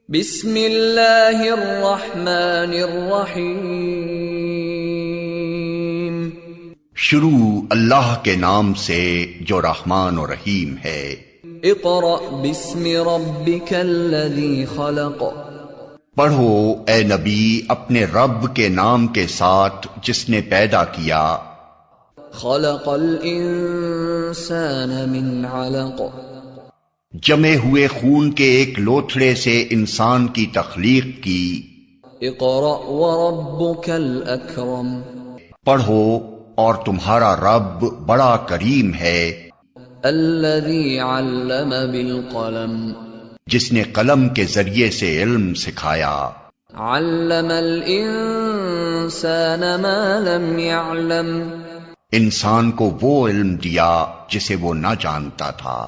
بسم اللہ الرحمن الرحیم. شروع اللہ کے نام سے جو رحمان و رحیم ہے. اقرأ بسم ربک الذی خلق. پڑھو اے نبی اپنے رب کے نام کے ساتھ جس نے پیدا کیا. خلق الانسان من علق. جمے ہوئے خون کے ایک لوتھڑے سے انسان کی تخلیق کی. اقرأ وربک الاکرم. پڑھو اور تمہارا رب بڑا کریم ہے. الذی علم بالقلم. جس نے قلم کے ذریعے سے علم سکھایا. علم الانسان ما لم يعلم. انسان کو وہ علم دیا جسے وہ نہ جانتا تھا.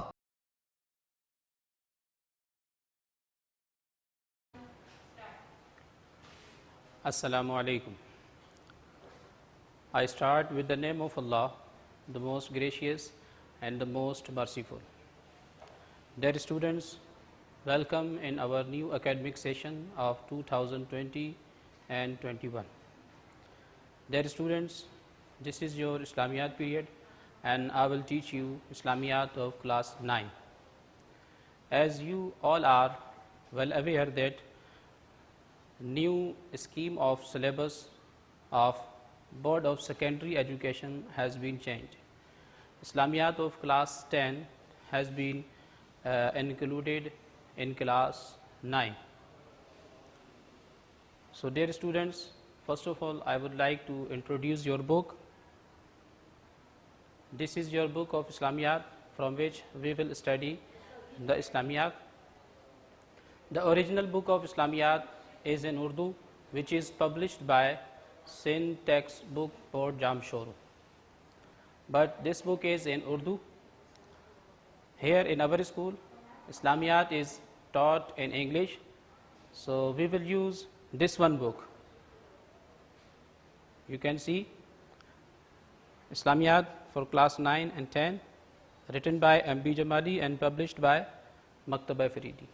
Assalamu alaikum. I start with the name of Allah, the most gracious and the most merciful. Dear students, welcome in our new academic session of 2020 and 21. Dear students, this is your Islamiyat period and I will teach you Islamiyat of class 9. As you all are well aware that new scheme of syllabus of Board of Secondary Education has been changed. Islamiyat of class 10 has been included in class 9. So dear students, first of all I would like to introduce your book. This is your book of Islamiyat from which we will study the Islamiyat. The original book of Islamiyat is in Urdu, which is published by Syntax Book Board Jamshoro. But this book is in Urdu. Here in our school, Islamiyat is taught in English, so we will use this one book. You can see Islamiyat for class 9 and 10, written by M.B. Jamali and published by Maktaba Faridi.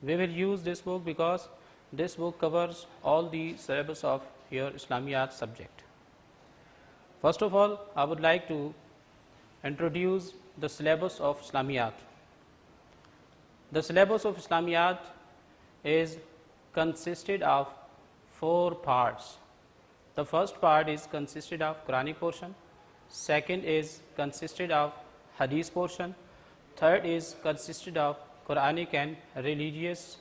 We will use this book because this book covers all the syllabus of your Islamiyat subject. First of all, I would like to introduce the syllabus of Islamiyat. The syllabus of Islamiyat is consisted of 4 parts. The first part is consisted of Quranic portion, second is consisted of Hadith portion, third is consisted of Quranic and religious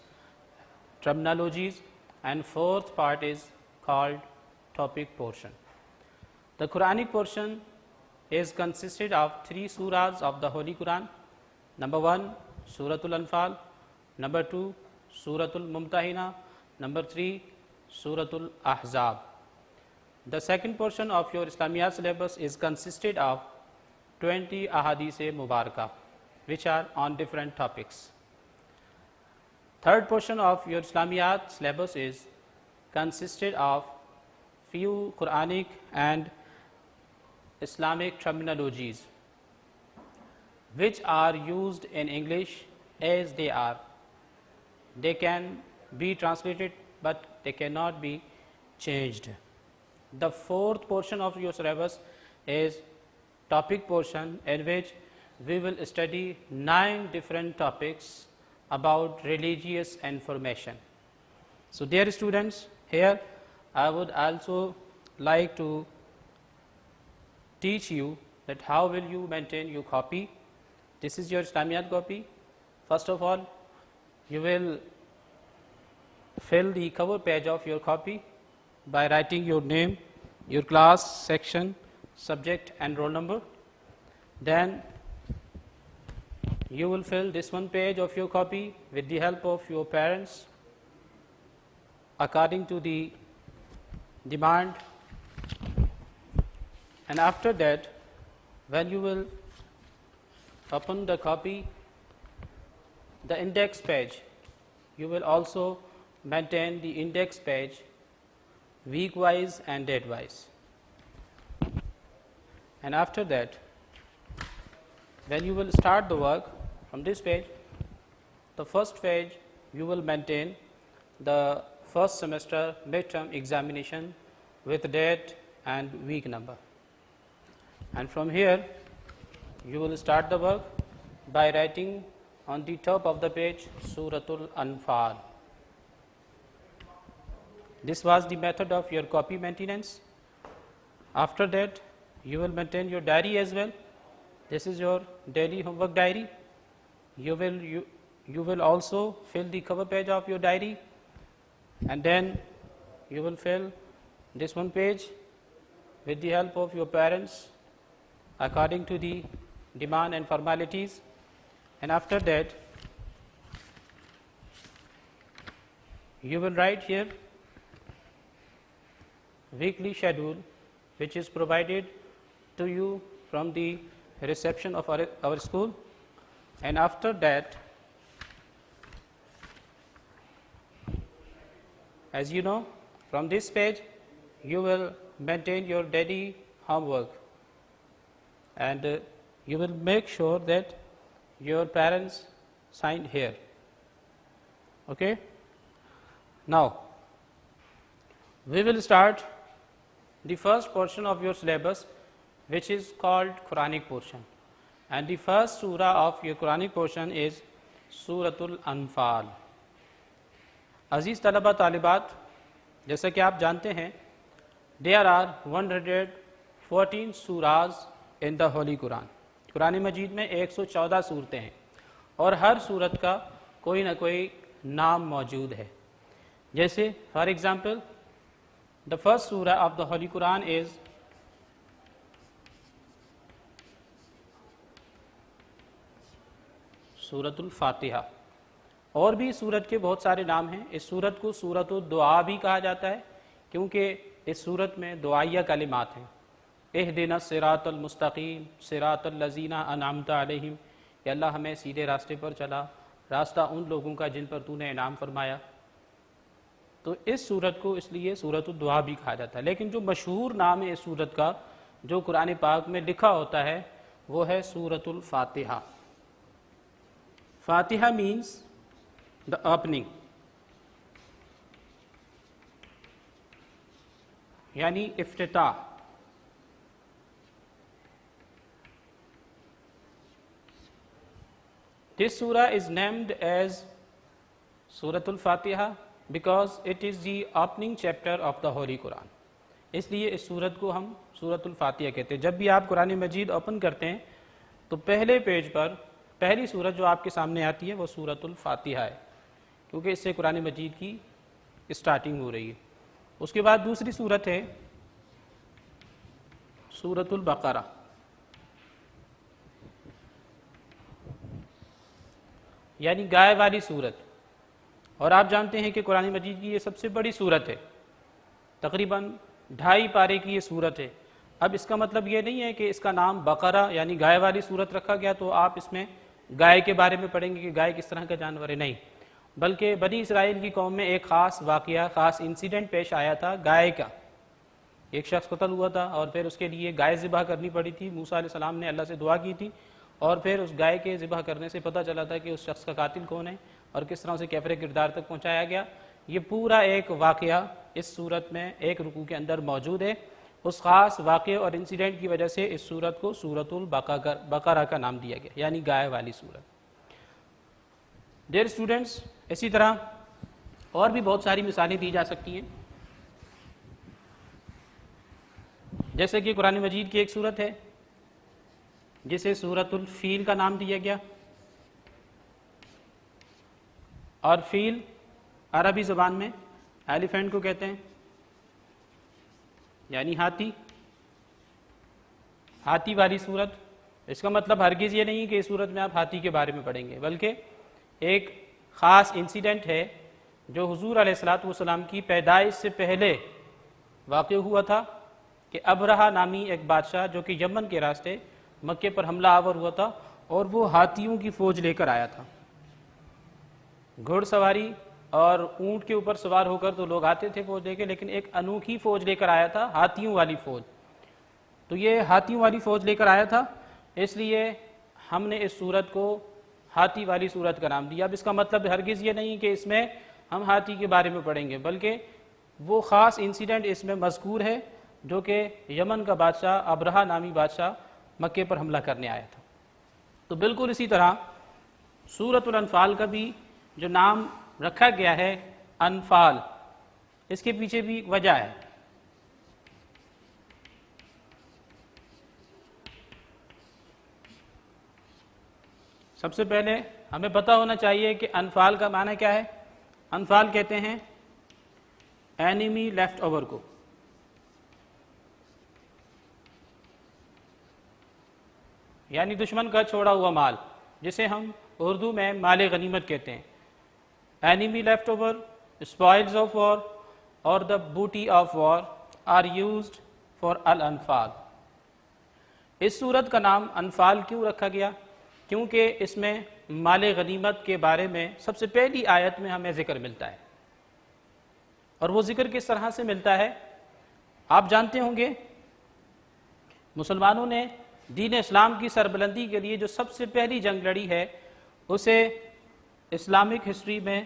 terminologies, and fourth part is called topic portion. The Quranic portion is consisted of 3 surahs of the Holy Quran. Number 1, Suratul Anfal. Number 2, Suratul Mumtahina. Number 3, Suratul Ahzab. The second portion of your Islamiyat syllabus is consisted of 20 Ahadith-e Mubarakah, which are on different topics. Third portion of your Islamiyat syllabus is consisted of few Quranic and Islamic terminologies which are used in English as they are. They can be translated but they cannot be changed. The fourth portion of your syllabus is topic portion, in which we will study 9 different topics about religious information. So dear students, here I would also like to teach you that how will you maintain your copy. This is your Islamiyat copy. First of all, you will fill the cover page of your copy by writing your name, your class, section, subject and roll number. Then you will fill this one page of your copy with the help of your parents according to the demand. And after that, when you will open the copy, the index page, you will also maintain the index page week wise and date wise. And after that, when you will start the work from this page, the first page you will maintain the first semester midterm examination with date and week number. And from here, you will start the work by writing on the top of the page Suratul Anfal. This was the method of your copy maintenance. After that, you will maintain your diary as well. This is your daily homework diary. You will also fill the cover page of your diary, and then you will fill this one page with the help of your parents according to the demand and formalities. And after that, you will write here weekly schedule, which is provided to you from the reception of our school. And after that, as you know, from this page you will maintain your daily homework, and you will make sure that your parents sign here. Okay? Now, we will start the first portion of your syllabus, which is called Quranic portion. And the first surah of your Quranic portion is Suratul Anfal. عزیز طلبہ طالبات، جیسا کہ آپ جانتے ہیں there are 114 surahs in the Holy Quran. قرآن مجید میں 114 صورتیں ہیں، اور ہر صورت کا کوئی نہ کوئی نام موجود ہے. جیسے for example the first surah of the Holy Quran is سورۃ الفاتحہ. اور بھی سورت کے بہت سارے نام ہیں. اس سورت کو سورۃ الدعا بھی کہا جاتا ہے، کیونکہ اس سورت میں دعائیہ کلمات ہیں. اہدنا الصراط المستقیم صراط الذین انعمت علیہم، کہ اللہ ہمیں سیدھے راستے پر چلا، راستہ ان لوگوں کا جن پر تو نے انعام فرمایا. تو اس سورت کو اس لیے سورۃ الدعا بھی کہا جاتا ہے. لیکن جو مشہور نام ہے اس سورت کا، جو قرآن پاک میں لکھا ہوتا ہے، وہ ہے سورۃ الفاتحہ. فاتحہ means the opening، یعنی افتتاح. This surah is named as Surat al-Fatiha because it is the opening chapter of the Holy Quran. اس لیے اس سورت کو ہم سورۃ الفاتحہ کہتے ہیں. جب بھی آپ قرآن مجید اوپن کرتے ہیں تو پہلے پیج پر پہلی سورت جو آپ کے سامنے آتی ہے وہ سورۃ الفاتحہ ہے، کیونکہ اس سے قرآن مجید کی اسٹارٹنگ ہو رہی ہے. اس کے بعد دوسری سورت ہے سورۃ البقرہ. یعنی گائے والی سورت. اور آپ جانتے ہیں کہ قرآن مجید کی یہ سب سے بڑی سورت ہے، تقریباً 2.5 پارے کی یہ سورت ہے. اب اس کا مطلب یہ نہیں ہے کہ اس کا نام بقرہ یعنی گائے والی سورت رکھا گیا تو آپ اس میں گائے کے بارے میں پڑھیں گے کہ گائے کس طرح کا جانور ہے. نہیں، بلکہ بنی اسرائیل کی قوم میں ایک خاص واقعہ، خاص انسیڈنٹ پیش آیا تھا گائے کا. ایک شخص قتل ہوا تھا اور پھر اس کے لیے گائے ذبح کرنی پڑی تھی. موسیٰ علیہ السلام نے اللہ سے دعا کی تھی، اور پھر اس گائے کے ذبح کرنے سے پتہ چلا تھا کہ اس شخص کا قاتل کون ہے اور کس طرح اسے کیفر کردار تک پہنچایا گیا. یہ پورا ایک واقعہ اس سورت میں ایک رکوع کے اندر موجود ہے. اس خاص واقعے اور انسیڈنٹ کی وجہ سے اس سورت کو سورۃ البقرہ کا نام دیا گیا، یعنی گائے والی سورت. ڈیئر اسٹوڈنٹس، اسی طرح اور بھی بہت ساری مثالیں دی جا سکتی ہیں. جیسے کہ قرآن مجید کی ایک سورت ہے جسے سورۃ الفیل کا نام دیا گیا. اور فیل عربی زبان میں ایلیفینٹ کو کہتے ہیں، یعنی ہاتھی. ہاتھی والی سورت. اس کا مطلب ہرگز یہ نہیں کہ اس سورت میں آپ ہاتھی کے بارے میں پڑھیں گے، بلکہ ایک خاص انسیڈنٹ ہے جو حضور علیہ الصلوۃ والسلام کی پیدائش سے پہلے واقع ہوا تھا کہ ابرہہ نامی ایک بادشاہ جو کہ یمن کے راستے مکے پر حملہ آور ہوا تھا، اور وہ ہاتھیوں کی فوج لے کر آیا تھا. گھوڑ سواری اور اونٹ کے اوپر سوار ہو کر تو لوگ آتے تھے فوج لے کے، لیکن ایک انوکھی فوج لے کر آیا تھا، ہاتھیوں والی فوج. تو یہ ہاتھیوں والی فوج لے کر آیا تھا، اس لیے ہم نے اس سورت کو ہاتھی والی صورت کا نام دیا۔ اب اس کا مطلب ہرگز یہ نہیں کہ اس میں ہم ہاتھی کے بارے میں پڑھیں گے، بلکہ وہ خاص انسیڈنٹ اس میں مذکور ہے جو کہ یمن کا بادشاہ ابرہہ نامی بادشاہ مکے پر حملہ کرنے آیا تھا۔ تو بالکل اسی طرح سورۃ الانفال کا بھی جو نام رکھا گیا ہے انفال، اس کے پیچھے بھی ایک وجہ ہے۔ سب سے پہلے ہمیں پتہ ہونا چاہیے کہ انفال کا معنی کیا ہے۔ انفال کہتے ہیں اینیمی لیفٹ اوور کو، یعنی دشمن کا چھوڑا ہوا مال، جسے ہم اردو میں مال غنیمت کہتے ہیں۔ Enemy left over, spoils of war اور the booty of war are used for الانفال۔ اس سورت کا نام انفال کیوں رکھا گیا؟ کیونکہ اس میں مال غنیمت کے بارے میں سب سے پہلی آیت میں ہمیں ذکر ملتا ہے۔ اور وہ ذکر کس طرح سے ملتا ہے؟ آپ جانتے ہوں گے مسلمانوں نے دین اسلام کی سربلندی کے لیے جو سب سے پہلی جنگ لڑی ہے اسے اسلامک ہسٹری میں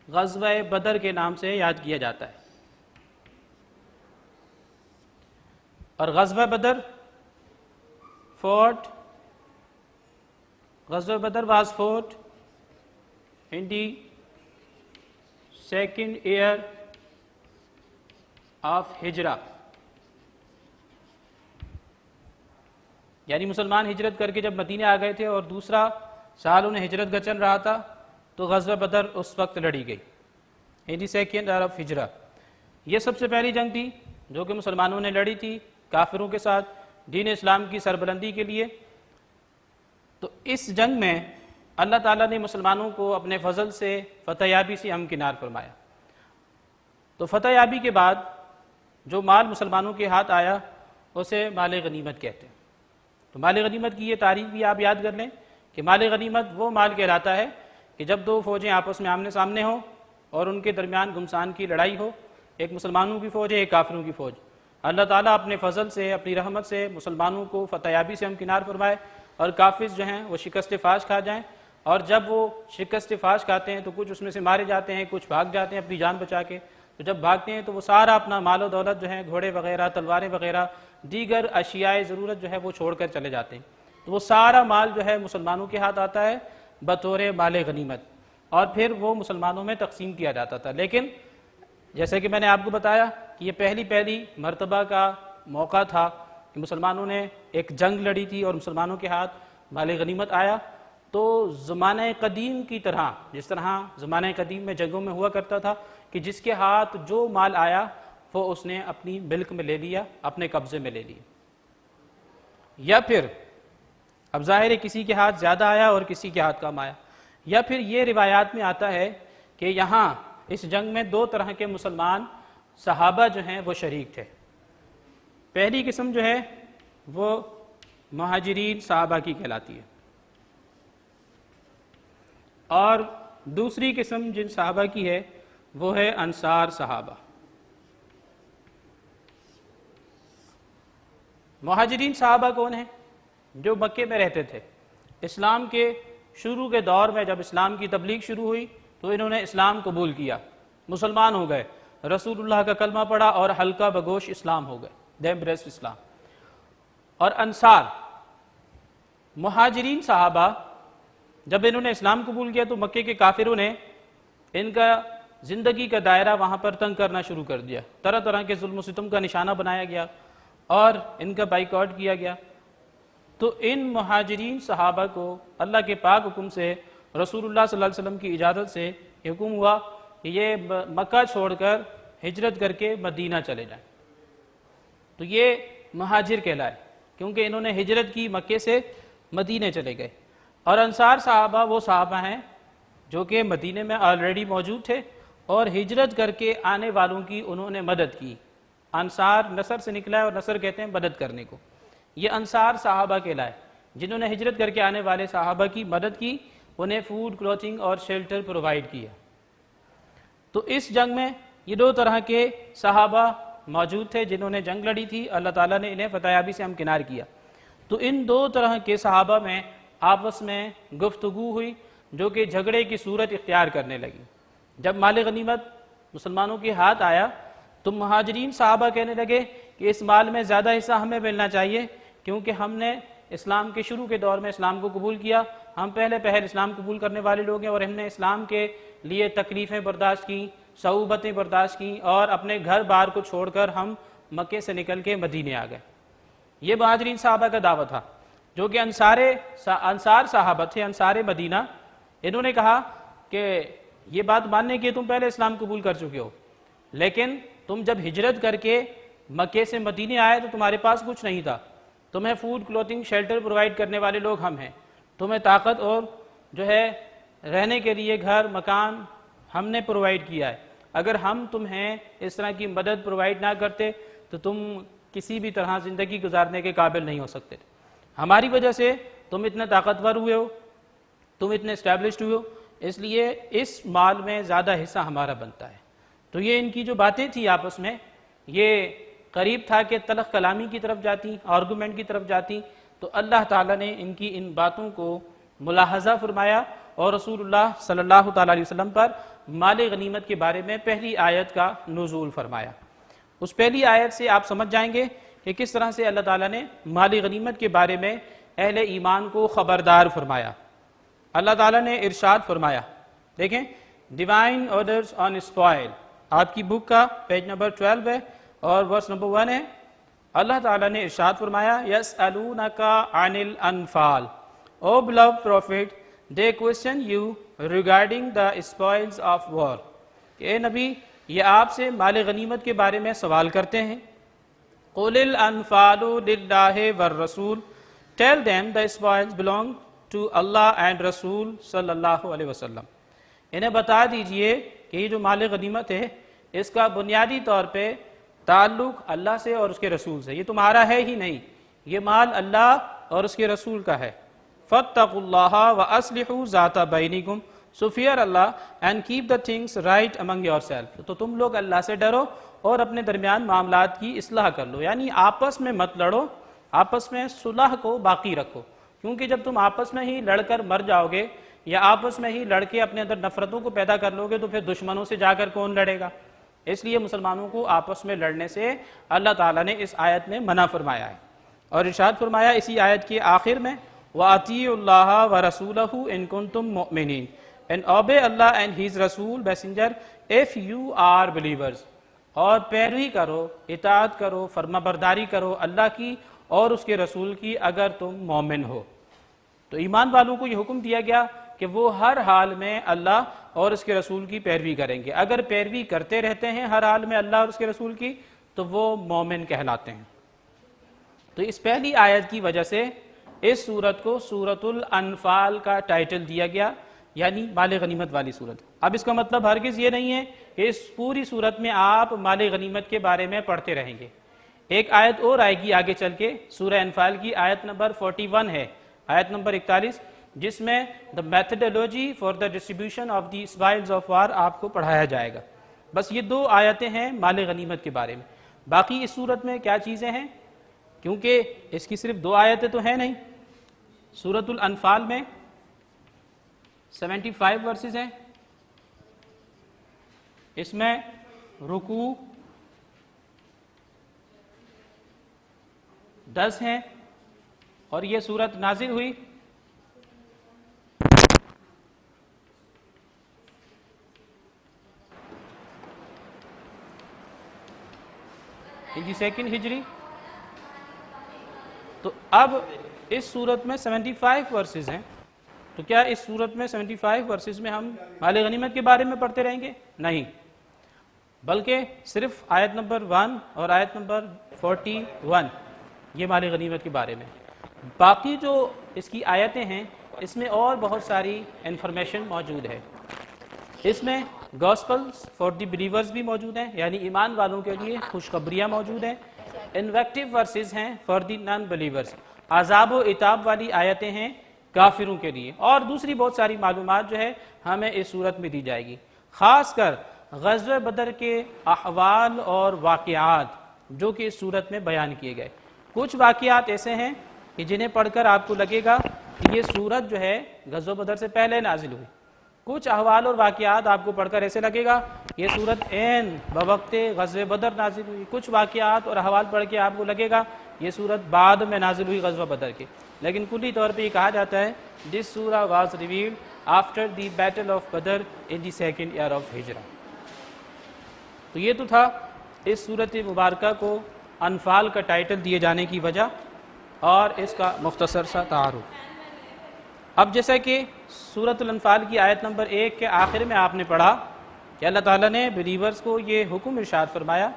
غزوہ بدر کے نام سے یاد کیا جاتا ہے۔ اور غزوہ بدر واز فought in the second year of ہجرہ، یعنی مسلمان ہجرت کر کے جب مدینے آ گئے تھے اور دوسرا سال انہیں ہجرت کا چل رہا تھا تو غزوہ بدر اس وقت لڑی گئی، in the second year of ہجرہ۔ یہ سب سے پہلی جنگ تھی جو کہ مسلمانوں نے لڑی تھی کافروں کے ساتھ دین اسلام کی سربلندی کے لیے۔ تو اس جنگ میں اللہ تعالیٰ نے مسلمانوں کو اپنے فضل سے فتح یابی سے ہمکنار فرمایا۔ تو فتح یابی کے بعد جو مال مسلمانوں کے ہاتھ آیا اسے مال غنیمت کہتے ہیں۔ تو مال غنیمت کی یہ تعریف بھی آپ یاد کر لیں کہ مال غنیمت وہ مال کہلاتا ہے کہ جب دو فوجیں آپس میں آمنے سامنے ہوں اور ان کے درمیان گھمسان کی لڑائی ہو، ایک مسلمانوں کی فوج ہے ایک کافروں کی فوج، اللہ تعالیٰ اپنے فضل سے اپنی رحمت سے مسلمانوں کو فتح یابی سے ہمکنار فرمائے اور کافر جو ہیں وہ شکست فاش کھا جائیں، اور جب وہ شکست فاش کھاتے ہیں تو کچھ اس میں سے مارے جاتے ہیں، کچھ بھاگ جاتے ہیں اپنی جان بچا کے۔ تو جب بھاگتے ہیں تو وہ سارا اپنا مال و دولت جو ہے گھوڑے وغیرہ تلواریں وغیرہ دیگر اشیاء ضرورت جو ہے وہ چھوڑ کر چلے جاتے ہیں۔ تو وہ سارا مال جو ہے مسلمانوں کے ہاتھ آتا ہے بطور مال غنیمت، اور پھر وہ مسلمانوں میں تقسیم کیا جاتا تھا۔ لیکن جیسے کہ میں نے آپ کو بتایا کہ یہ پہلی مرتبہ کا موقع تھا کہ مسلمانوں نے ایک جنگ لڑی تھی اور مسلمانوں کے ہاتھ مال غنیمت آیا۔ تو زمانہ قدیم کی طرح، جس طرح زمانہ قدیم میں جنگوں میں ہوا کرتا تھا کہ جس کے ہاتھ جو مال آیا وہ اس نے اپنی ملک میں لے لیا، اپنے قبضے میں لے لیا، یا پھر اب ظاہر ہے کسی کے ہاتھ زیادہ آیا اور کسی کے ہاتھ کم آیا، یا پھر یہ روایات میں آتا ہے کہ یہاں اس جنگ میں دو طرح کے مسلمان صحابہ جو ہیں وہ شریک تھے۔ پہلی قسم جو ہے وہ مہاجرین صحابہ کی کہلاتی ہے، اور دوسری قسم جن صحابہ کی ہے وہ ہے انصار صحابہ۔ مہاجرین صحابہ کون ہیں؟ جو مکے میں رہتے تھے۔ اسلام کے شروع کے دور میں جب اسلام کی تبلیغ شروع ہوئی تو انہوں نے اسلام قبول کیا، مسلمان ہو گئے، رسول اللہ کا کلمہ پڑھا اور حلقہ بگوش اسلام ہو گئے، دے ایمبریسڈ اسلام۔ اور انصار مہاجرین صحابہ جب انہوں نے اسلام قبول کیا تو مکے کے کافروں نے ان کا زندگی کا دائرہ وہاں پر تنگ کرنا شروع کر دیا، طرح طرح کے ظلم و ستم کا نشانہ بنایا گیا اور ان کا بائیکاٹ کیا گیا۔ تو ان مہاجرین صحابہ کو اللہ کے پاک حکم سے رسول اللہ صلی اللہ علیہ وسلم کی اجازت سے حکم ہوا کہ یہ مکہ چھوڑ کر ہجرت کر کے مدینہ چلے جائیں۔ تو یہ مہاجر کہلائے کیونکہ انہوں نے ہجرت کی، مکے سے مدینے چلے گئے۔ اور انصار صحابہ وہ صحابہ ہیں جو کہ مدینے میں آلریڈی موجود تھے اور ہجرت کر کے آنے والوں کی انہوں نے مدد کی۔ انصار نصر سے نکلا ہے اور نصر کہتے ہیں مدد کرنے کو۔ یہ انصار صحابہ کہلائے جنہوں نے ہجرت کر کے آنے والے صحابہ کی مدد کی، انہیں فوڈ، کلوتھنگ اور شیلٹر پرووائڈ کیا۔ تو اس جنگ میں یہ دو طرح کے صحابہ موجود تھے جنہوں نے جنگ لڑی تھی، اللہ تعالیٰ نے انہیں فتح یابی سے ہمکنار کیا۔ تو ان دو طرح کے صحابہ میں آپس میں گفتگو ہوئی جو کہ جھگڑے کی صورت اختیار کرنے لگی۔ جب مال غنیمت مسلمانوں کے ہاتھ آیا تو مہاجرین صحابہ کہنے لگے کہ اس مال میں زیادہ حصہ ہمیں ملنا چاہیے، کیونکہ ہم نے اسلام کے شروع کے دور میں اسلام کو قبول کیا، ہم پہلے اسلام قبول کرنے والے لوگ ہیں، اور ہم نے اسلام کے لیے تکلیفیں برداشت کی، صعوبتیں برداشت کی، اور اپنے گھر بار کو چھوڑ کر ہم مکے سے نکل کے مدینے آ گئے۔ یہ مہاجرین صحابہ کا دعویٰ تھا، جو کہ انصار صحابہ تھے، انصار مدینہ۔ انہوں نے کہا کہ یہ بات ماننے کی تم پہلے اسلام قبول کر چکے ہو، لیکن تم جب ہجرت کر کے مکے سے مدینے آئے تو تمہارے پاس کچھ نہیں تھا، تمہیں فوڈ، کلوتھنگ، شیلٹر پرووائڈ کرنے والے لوگ ہم ہیں، تمہیں طاقت اور جو ہے رہنے کے لیے گھر مکان ہم نے پرووائڈ کیا ہے، اگر ہم تمہیں اس طرح کی مدد پرووائڈ نہ کرتے تو تم کسی بھی طرح زندگی گزارنے کے قابل نہیں ہو سکتے، ہماری وجہ سے تم اتنے طاقتور ہوئے ہو، تم اتنے اسٹیبلشڈ ہوئے ہو، اس لیے اس مال میں زیادہ حصہ ہمارا بنتا ہے۔ تو یہ ان کی جو باتیں تھی آپس میں، یہ قریب تھا کہ تلخ کلامی کی طرف جاتی، آرگومنٹ کی طرف جاتی، تو اللہ تعالیٰ نے ان کی ان باتوں کو ملاحظہ فرمایا اور رسول اللہ صلی اللہ تعالیٰ علیہ وسلم پر مال غنیمت کے بارے میں پہلی آیت کا نزول فرمایا۔ اس پہلی آیت سے آپ سمجھ جائیں گے کہ کس طرح سے اللہ تعالیٰ نے مال غنیمت کے بارے میں اہل ایمان کو خبردار فرمایا۔ اللہ تعالیٰ نے ارشاد فرمایا، دیکھیں ڈیوائن آرڈرز آن اسپوائل، آپ کی بک کا پیج نمبر 12 ہے اور ورس نمبر 1 ہے۔ اللہ تعالیٰ نے ارشاد فرمایا، یسألونک عن الانفال، او beloved prophet they question you regarding the spoils of war، کہ اے نبی یہ آپ سے مال غنیمت کے بارے میں سوال کرتے ہیں۔ قل الانفال للہ والرسول، tell them the spoils belong to Allah and رسول صلی اللہ علیہ وسلم، انہیں بتا دیجئے کہ یہ جو مال غنیمت ہے اس کا بنیادی طور پہ تعلق اللہ سے اور اس کے رسول سے، یہ تمہارا ہے ہی نہیں، یہ مال اللہ اور اس کے رسول کا ہے۔ فَاتَّقُوا اللَّهَ وَأَصْلِحُوا ذَاتَ بَيْنِكُمْ، so fear Allah and keep the things right among yourself، تو تم لوگ اللہ سے ڈرو اور اپنے درمیان معاملات کی اصلاح کر لو، یعنی آپس میں مت لڑو، آپس میں صلح کو باقی رکھو، کیونکہ جب تم آپس میں ہی لڑ کر مر جاؤ گے یا آپس میں ہی لڑ کے اپنے اندر نفرتوں کو پیدا کر لو گے تو پھر دشمنوں سے جا کر کون لڑے گا؟ اس لیے مسلمانوں کو آپس میں لڑنے سے اللہ تعالیٰ نے اس آیت میں منع فرمایا ہے، اور ارشاد فرمایا اسی آیت کے آخر میں وَأَطِيعُوا اللَّهَ وَرَسُولَهُ إِن كُنتُم مُؤْمِنِينَ، and obey Allah and His Rasul messenger if you are believers، اور پیروی کرو، اطاعت کرو، فرما برداری کرو اللہ کی اور اس کے رسول کی اگر تم مومن ہو۔ تو ایمان والوں کو یہ حکم دیا گیا کہ وہ ہر حال میں اللہ اور اس کے رسول کی پیروی کریں گے، اگر پیروی کرتے رہتے ہیں ہر حال میں اللہ اور اس کے رسول کی تو وہ مومن کہلاتے ہیں۔ تو اس پہلی آیت کی وجہ سے اس سورت کو سورۃ الانفال کا ٹائٹل دیا گیا، یعنی مال غنیمت والی سورت۔ اب اس کا مطلب ہرگز یہ نہیں ہے کہ اس پوری سورت میں آپ مال غنیمت کے بارے میں پڑھتے رہیں گے۔ ایک آیت اور آئے گی آگے چل کے، سورہ انفال کی آیت نمبر 41 ہے، آیت نمبر 41، جس میں the methodology for the distribution of the spoils of war آپ کو پڑھایا جائے گا۔ بس یہ دو آیتیں ہیں مال غنیمت کے بارے میں، باقی اس سورت میں کیا چیزیں ہیں، کیونکہ اس کی صرف دو آیتیں تو ہیں نہیں۔ سورۃ الانفال میں 75 ورسز ہیں، اس میں رکوع 10 ہیں، اور یہ سورت نازل ہوئی سیکنڈ ہجری۔ تو اب اس سورت میں 75 ورسز ہیں، تو کیا اس سورت میں 75 ورسز میں ہم مال غنیمت کے بارے میں پڑھتے رہیں گے؟ نہیں، بلکہ صرف آیت نمبر 1 اور آیت نمبر 41 یہ مال غنیمت کے بارے میں۔ باقی جو اس کی آیتیں ہیں اس میں اور بہت ساری انفارمیشن موجود ہے، اس میں گاسپلز فار دی بلیورز بھی موجود ہیں، یعنی ایمان والوں کے لیے خوشخبریاں موجود ہیں، انویکٹیو ورسز ہیں فار دی نان بلیورز، عذاب و عتاب والی آیتیں ہیں کافروں کے لیے، اور دوسری بہت ساری معلومات جو ہے ہمیں اس صورت میں دی جائے گی، خاص کر غزوہ بدر کے احوال اور واقعات جو کہ اس صورت میں بیان کیے گئے۔ کچھ واقعات ایسے ہیں کہ جنہیں پڑھ کر آپ کو لگے گا یہ سورت جو ہے غزوہ بدر سے پہلے نازل ہوئی. کچھ احوال اور واقعات آپ کو پڑھ کر ایسے لگے گا یہ سورت عین بوقت غزوہ بدر نازل ہوئی. کچھ واقعات اور احوال پڑھ کے آپ کو لگے گا یہ سورت بعد میں نازل ہوئی غزوہ بدر کے. لیکن کلی طور پہ یہ کہا جاتا ہے دس سورہ was revealed after the battle of Badr in the second year of ہجرہ. تو یہ تو تھا اس سورت مبارکہ کو انفال کا ٹائٹل دیے جانے کی وجہ اور اس کا مختصر سا تعارف. اب جیسا کہ سورۃ الانفال کی آیت نمبر 1 کے آخر میں آپ نے پڑھا کہ اللہ تعالیٰ نے بلیورز کو یہ حکم ارشاد فرمایا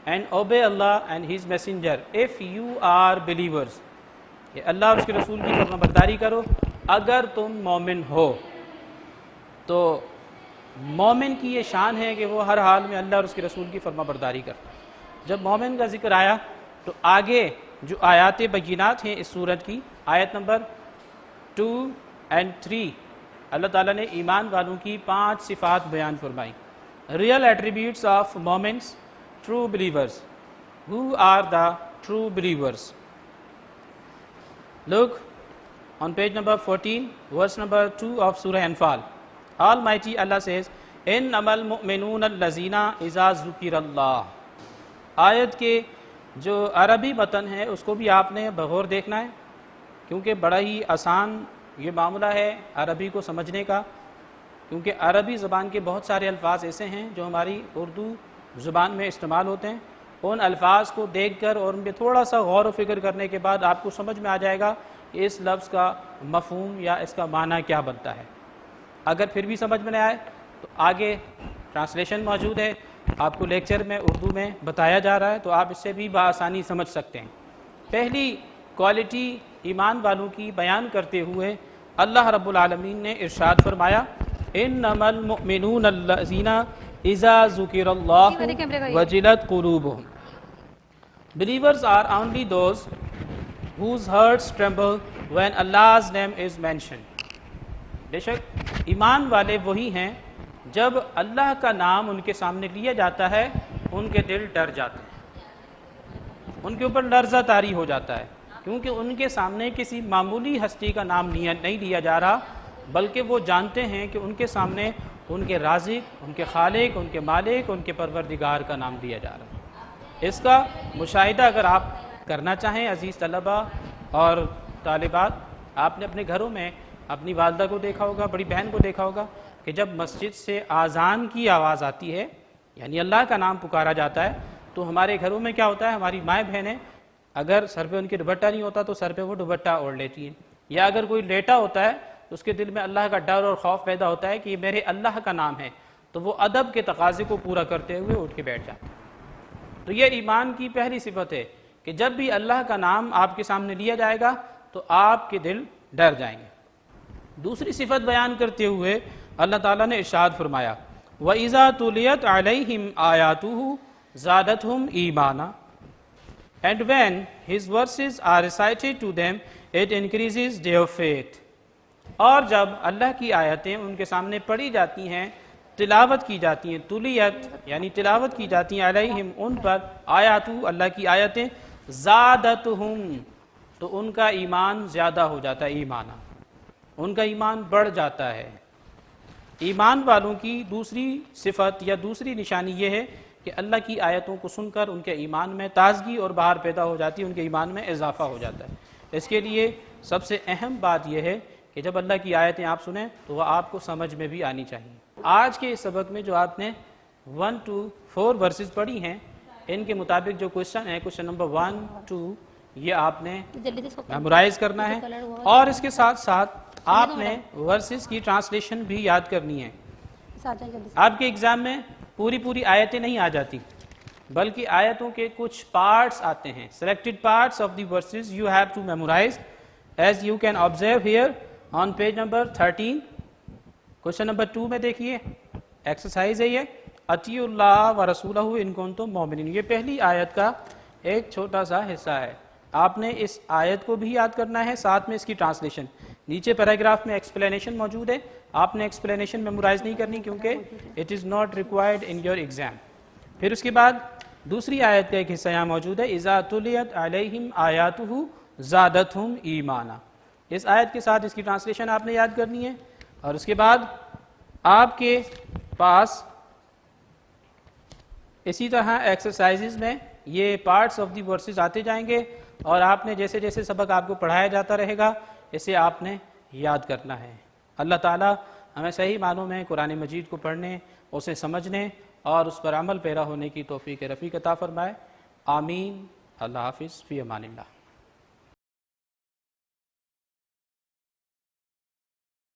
and obey Allah and his messenger if you are believers, کہ اللہ اور اس کے رسول کی فرما برداری کرو اگر تم مومن ہو. تو مومن کی یہ شان ہے کہ وہ ہر حال میں اللہ اور اس کے رسول کی فرما برداری کرتا ہے. جب مومن کا ذکر آیا تو آگے جو آیات بینات ہیں اس سورت کی آیت نمبر 2 and 3 اللہ تعالیٰ نے ایمان والوں کی 5 صفات بیان فرمائی. Real attributes of moments true believers. Who are the true believers? Look on page number 14, verse number 2 of Surah Anfal. Almighty Allah says, إِنَّمَا الْمُؤْمِنُونَ الَّذِينَ إِذَا ذُكِرَ اللَّهُ. آیت کے جو عربی متن ہے اس کو بھی آپ نے بغور دیکھنا ہے کیونکہ بڑا ہی آسان یہ معاملہ ہے عربی کو سمجھنے کا، کیونکہ عربی زبان کے بہت سارے الفاظ ایسے ہیں جو ہماری اردو زبان میں استعمال ہوتے ہیں. ان الفاظ کو دیکھ کر اور ان پہ تھوڑا سا غور و فکر کرنے کے بعد آپ کو سمجھ میں آ جائے گا کہ اس لفظ کا مفہوم یا اس کا معنی کیا بنتا ہے. اگر پھر بھی سمجھ میں نہ آئے تو آگے ٹرانسلیشن موجود ہے، آپ کو لیکچر میں اردو میں بتایا جا رہا ہے تو آپ اس سے بھی بآسانی سمجھ سکتے ہیں. پہلی کوالٹی ایمان والوں کی بیان کرتے ہوئے اللہ رب العالمین نے ارشاد فرمایا انما المؤمنون الذین اذا ذکر اللہ وجلت قلوبہم. Believers are only those whose hearts tremble when Allah's name is mentioned. بے شک ایمان والے وہی ہیں جب اللہ کا نام ان کے سامنے لیا جاتا ہے ان کے دل ڈر جاتے ہیں، ان کے اوپر لرزہ طاری ہو جاتا ہے، کیونکہ ان کے سامنے کسی معمولی ہستی کا نام نہیں لیا جا رہا بلکہ وہ جانتے ہیں کہ ان کے سامنے ان کے رازق، ان کے خالق، ان کے مالک، ان کے پروردگار کا نام لیا جا رہا ہے. اس کا مشاہدہ اگر آپ کرنا چاہیں عزیز طلبہ اور طالبات، آپ نے اپنے گھروں میں اپنی والدہ کو دیکھا ہوگا، بڑی بہن کو دیکھا ہوگا کہ جب مسجد سے آذان کی آواز آتی ہے یعنی اللہ کا نام پکارا جاتا ہے تو ہمارے گھروں میں کیا ہوتا ہے، ہماری مائیں بہنیں اگر سر پہ ان کے دوپٹہ نہیں ہوتا تو سر پہ وہ دوپٹہ اوڑھ لیتی ہیں، یا اگر کوئی لیٹا ہوتا ہے تو اس کے دل میں اللہ کا ڈر اور خوف پیدا ہوتا ہے کہ یہ میرے اللہ کا نام ہے، تو وہ ادب کے تقاضے کو پورا کرتے ہوئے اٹھ کے بیٹھ جاتے ہیں. تو یہ ایمان کی پہلی صفت ہے کہ جب بھی اللہ کا نام آپ کے سامنے لیا جائے گا تو آپ کے دل ڈر جائیں گے. دوسری صفت بیان کرتے ہوئے اللہ تعالیٰ نے ارشاد فرمایا وَإِذَا تُلِيَتْ عَلَيْهِمْ آيَاتُهُ زَادَتْهُمْ إِيمَانًا. And when his verses are recited to them, it increases their faith. اور جب اللہ کی آیتیں ان کے سامنے پڑھی جاتی ہیں، تلاوت کی جاتی ہیں، تلیت یعنی تلاوت کی جاتی ہیں علیہم ان پر، آیاتو اللہ کی آیتیں، زادتہم تو ان کا ایمان زیادہ ہو جاتا ہے، ایمانا ان کا ایمان بڑھ جاتا ہے. ایمان والوں کی دوسری صفت یا دوسری نشانی یہ ہے کہ اللہ کی آیتوں کو سن کر ان کے ایمان میں تازگی اور بہار پیدا ہو جاتی ہے، ان کے ایمان میں اضافہ ہو جاتا ہے. اس کے لیے سب سے اہم بات یہ ہے کہ جب اللہ کی آیتیں آپ سنیں تو وہ آپ کو سمجھ میں بھی آنی چاہیے. آج کے اس سبق میں جو آپ نے 1 to 4 ورسز پڑھی ہیں ان کے مطابق جو کوشچن ہے، کوشچن نمبر 1 2 یہ آپ نے میمورائز کرنا ہے اور اس کے ساتھ ساتھ آپ نے ورسز کی ٹرانسلیشن بھی یاد کرنی ہے. آپ کے ایگزام میں پوری آیتیں نہیں آ جاتی بلکہ آیتوں کے کچھ پارٹس آتے ہیں. Selected parts of the verses you have to memorise as you can observe here on page number 13. Question number 2 میں دیکھیے، ایکسرسائز ہے یہ، اطیعوا اللہ و رسولہ ان کنتم مؤمنین. یہ پہلی آیت کا ایک چھوٹا سا حصہ ہے. آپ نے اس آیت کو بھی یاد کرنا ہے، ساتھ میں اس کی ٹرانسلیشن. نیچے پیراگراف میں ایکسپلینیشن موجود ہے، آپ نے ایکسپلینیشن میمورائز نہیں کرنی کیونکہ it is not required in your exam. پھر اس کے بعد دوسری آیت کا ایک حصہ یہاں موجود ہے، اذا تلیت علیہم آیاتہ زادتہم ایمانا. اس آیت کے ساتھ اس کی ٹرانسلیشن آپ نے یاد کرنی ہے، اور اس کے بعد آپ کے پاس اسی طرح ایکسرسائزز میں یہ پارٹس آف دی ورسز آتے جائیں گے، اور آپ نے جیسے جیسے سبق آپ کو پڑھایا جاتا رہے گا اسے آپ نے یاد کرنا ہے۔ اللہ تعالی ہمیں صحیح معنوں میں قرآن مجید کو پڑھنے، اسے سمجھنے اور اس پر عمل پیرا ہونے کی توفیق رفیق عطا فرمائے۔ آمین۔ اللہ حافظ، فی امان اللہ۔